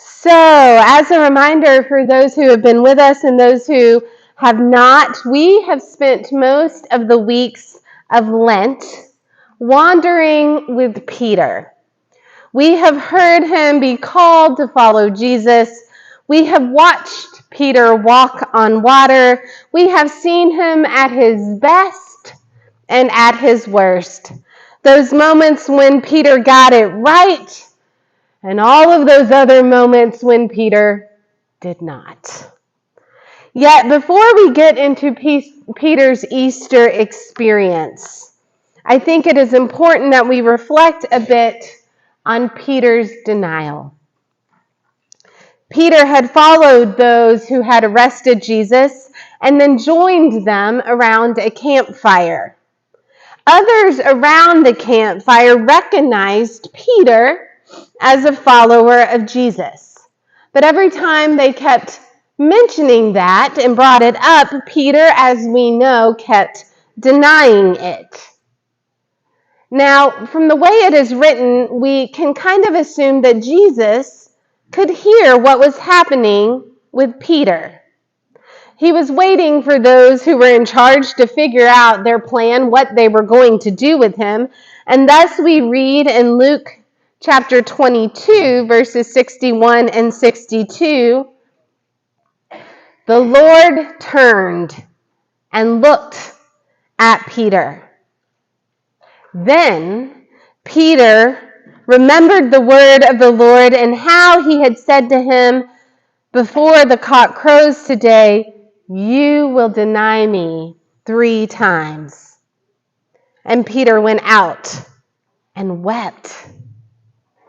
So, as a reminder for those who have been with us and those who have not, we have spent most of the weeks of Lent wandering with Peter. We have heard him be called to follow Jesus. We have watched Peter walk on water. We have seen him at his best and at his worst. Those moments when Peter got it right, and all of those other moments when Peter did not. Yet before we get into Peter's Easter experience, I think it is important that we reflect a bit on Peter's denial. Peter had followed those who had arrested Jesus and then joined them around a campfire. Others around the campfire recognized Peter as a follower of Jesus. But every time they kept mentioning that and brought it up, Peter, as we know, kept denying it. Now, from the way it is written, we can kind of assume that Jesus could hear what was happening with Peter. He was waiting for those who were in charge to figure out their plan, what they were going to do with him. And thus we read in Luke chapter 22, verses 61 and 62, the Lord turned and looked at Peter. Then Peter remembered the word of the Lord and how he had said to him, before the cock crows today, you will deny me 3 times. And Peter went out and wept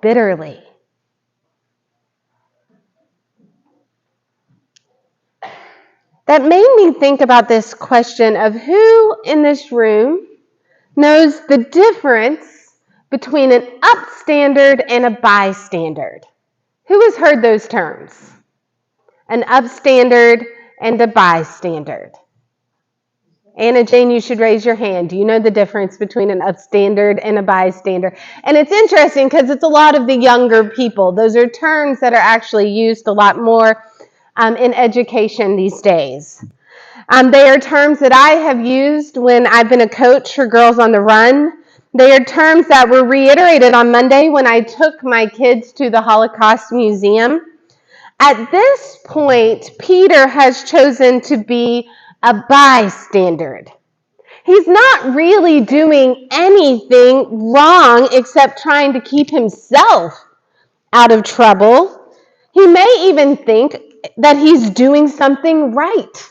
bitterly. That made me think about this question of who in this room knows the difference between an upstandard and a bystander. Who has heard those terms? An upstandard and a bystander. Anna Jane, you should raise your hand. Do you know the difference between an upstandard and a bystander? And it's interesting because it's a lot of the younger people. Those are terms that are actually used a lot more in education these days. They are terms that I have used when I've been a coach for Girls on the Run. They are terms that were reiterated on Monday when I took my kids to the Holocaust Museum. At this point, Peter has chosen to be a bystander. He's not really doing anything wrong except trying to keep himself out of trouble. He may even think that he's doing something right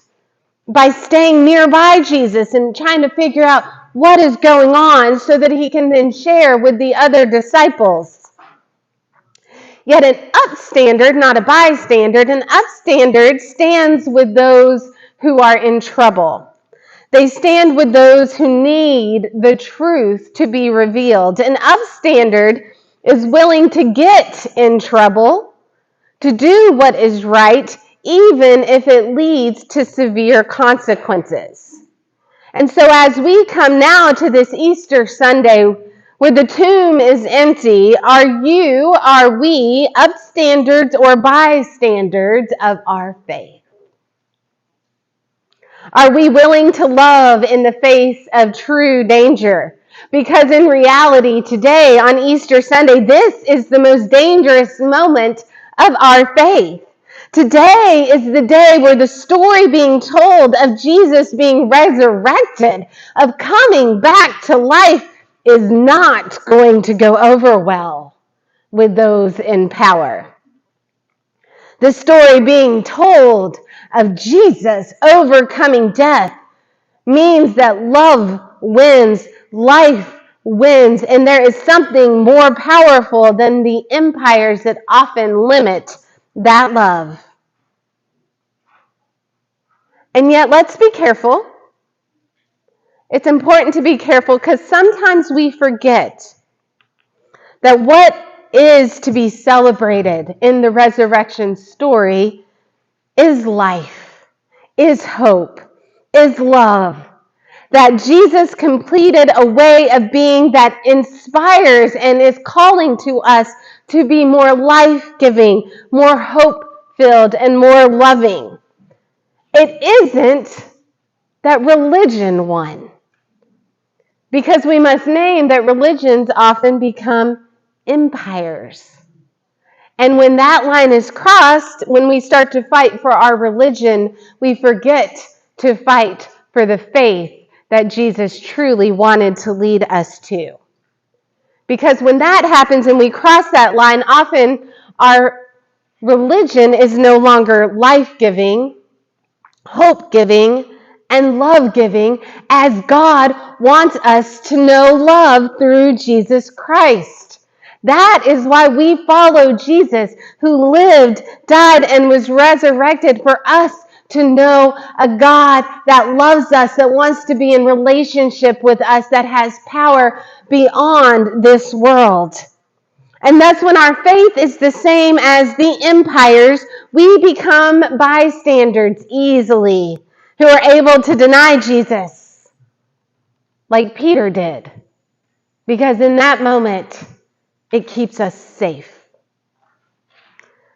by staying nearby Jesus and trying to figure out what is going on so that he can then share with the other disciples. Yet an upstandard, not a bystander, an upstandard stands with those who are in trouble. They stand with those who need the truth to be revealed. An upstandard is willing to get in trouble, to do what is right, even if it leads to severe consequences. And so as we come now to this Easter Sunday, where the tomb is empty, are we upstanders or bystanders of our faith? Are we willing to love in the face of true danger? Because in reality, today on Easter Sunday, this is the most dangerous moment of our faith. Today is the day where the story being told of Jesus being resurrected, of coming back to life, is not going to go over well with those in power. The story being told of Jesus overcoming death means that love wins, life wins, and there is something more powerful than the empires that often limit that love. And yet, let's be careful. It's important to be careful because sometimes we forget that what is to be celebrated in the resurrection story is life, is hope, is love. that Jesus completed a way of being that inspires and is calling to us to be more life-giving, more hope-filled, and more loving. It isn't that religion won. Because we must name that religions often become empires. And when that line is crossed, when we start to fight for our religion, we forget to fight for the faith that Jesus truly wanted to lead us to. Because when that happens and we cross that line, often our religion is no longer life-giving, hope-giving, and love-giving, as God wants us to know love through Jesus Christ. That is why we follow Jesus, who lived, died, and was resurrected for us to know a God that loves us, that wants to be in relationship with us, that has power beyond this world. And thus, when our faith is the same as the empires, we become bystanders easily, who are able to deny Jesus, like Peter did. Because in that moment, it keeps us safe.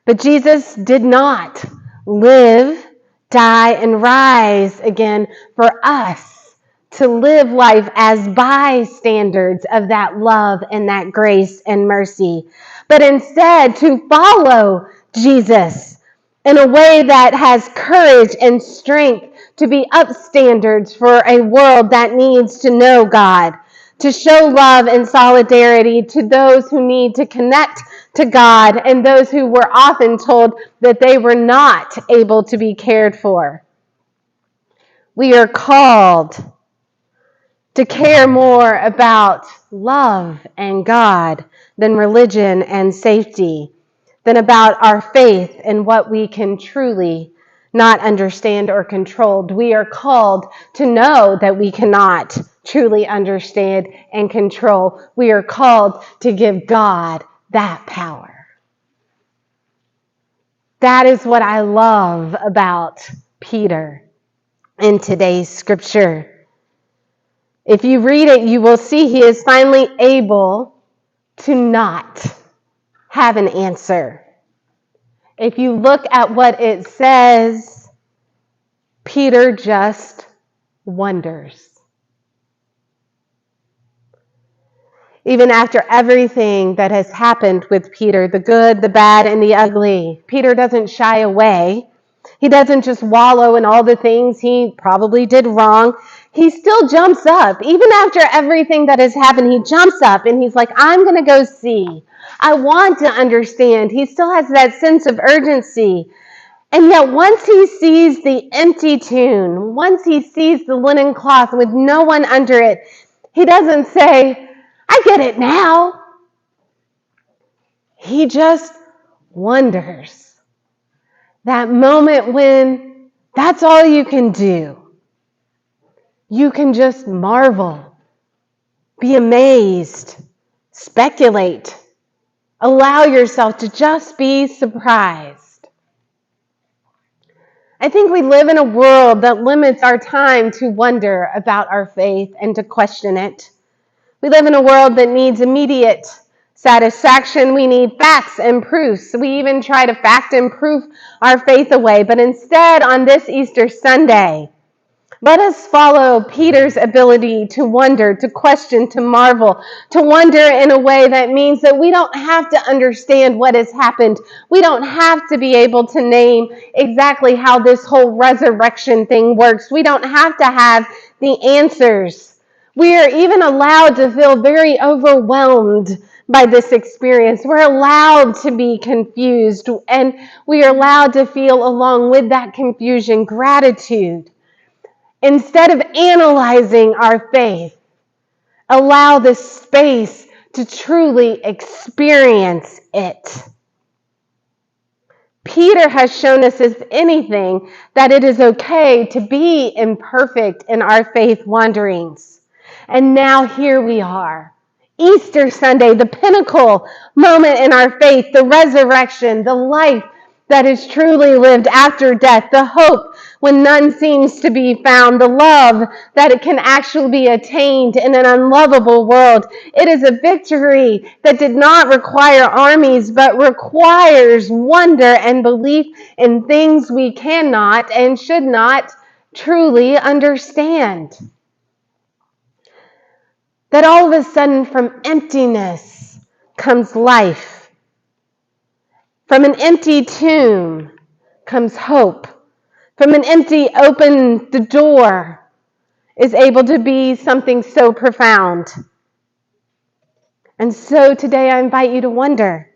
But Jesus did not live, die, and rise again for us to live life as bystanders of that love and that grace and mercy, but instead to follow Jesus in a way that has courage and strength to be upstanders for a world that needs to know God, to show love and solidarity to those who need to connect to God and those who were often told that they were not able to be cared for. We are called to care more about love and God than religion and safety, than about our faith and what we can truly not understand or control. We are called to know that we cannot truly understand and control. We are called to give God that power. That is what I love about Peter in today's scripture. If you read it, you will see he is finally able to not have an answer. If you look at what it says, Peter just wonders. Even after everything that has happened with Peter, the good, the bad, and the ugly, Peter doesn't shy away. He doesn't just wallow in all the things he probably did wrong. He still jumps up. Even after everything that has happened, he jumps up and he's like, I'm going to go see. I want to understand. He still has that sense of urgency. And yet once he sees the empty tomb, once he sees the linen cloth with no one under it, he doesn't say, I get it now. He just wonders. That moment when that's all you can do. You can just marvel, be amazed, speculate, allow yourself to just be surprised. I think we live in a world that limits our time to wonder about our faith and to question it. We live in a world that needs immediate satisfaction. We need facts and proofs. We even try to fact and proof our faith away. But instead, on this Easter Sunday, let us follow Peter's ability to wonder, to question, to marvel, to wonder in a way that means that we don't have to understand what has happened. We don't have to be able to name exactly how this whole resurrection thing works. We don't have to have the answers. We are even allowed to feel very overwhelmed by this experience. We're allowed to be confused, and we are allowed to feel, along with that confusion, gratitude. Instead of analyzing our faith, allow the space to truly experience it. Peter has shown us, if anything, that it is okay to be imperfect in our faith wanderings. And now here we are. Easter Sunday, the pinnacle moment in our faith, the resurrection, the life that is truly lived after death, the hope when none seems to be found, the love that it can actually be attained in an unlovable world. It is a victory that did not require armies, but requires wonder and belief in things we cannot and should not truly understand. That all of a sudden from emptiness comes life. From an empty tomb comes hope. From an empty open the door is able to be something so profound. And so today I invite you to wonder.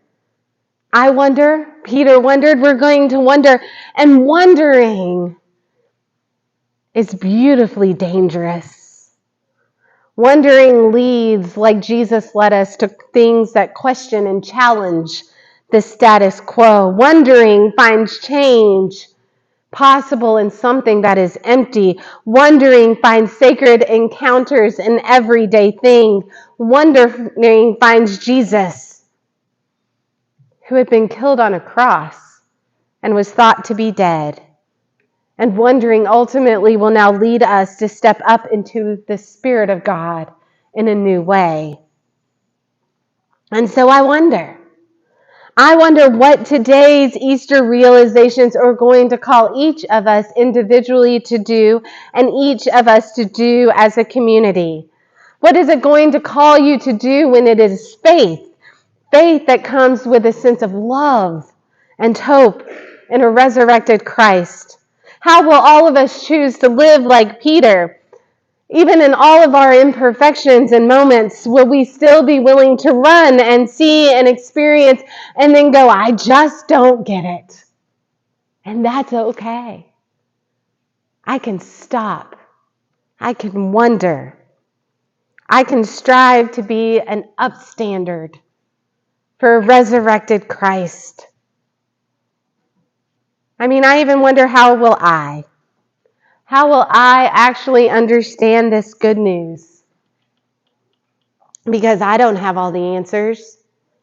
I wonder, Peter wondered, we're going to wonder. And wondering is beautifully dangerous. Wondering leads, like Jesus led us, to things that question and challenge the status quo. Wondering finds change possible in something that is empty. Wondering finds sacred encounters in everyday things. Wondering finds Jesus, who had been killed on a cross and was thought to be dead. And wondering ultimately will now lead us to step up into the Spirit of God in a new way. And so I wonder what today's Easter realizations are going to call each of us individually to do and each of us to do as a community. What is it going to call you to do when it is faith? Faith that comes with a sense of love and hope in a resurrected Christ. How will all of us choose to live like Peter? Even in all of our imperfections and moments, will we still be willing to run and see and experience and then go, I just don't get it. And that's okay. I can stop. I can wonder. I can strive to be an upstandard for a resurrected Christ. I even wonder, how will I actually understand this good news? Because I don't have all the answers.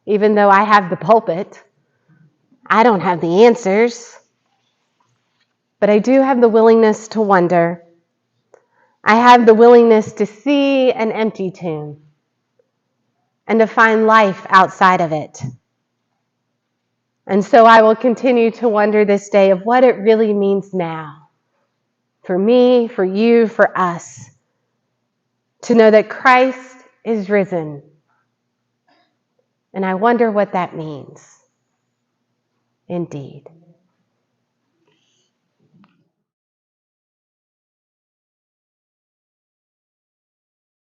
Even though I have the pulpit, I don't have the answers. But I do have the willingness to wonder. I have the willingness to see an empty tomb and to find life outside of it. And so I will continue to wonder this day of what it really means now for me, for you, for us, to know that Christ is risen. And I wonder what that means. Indeed.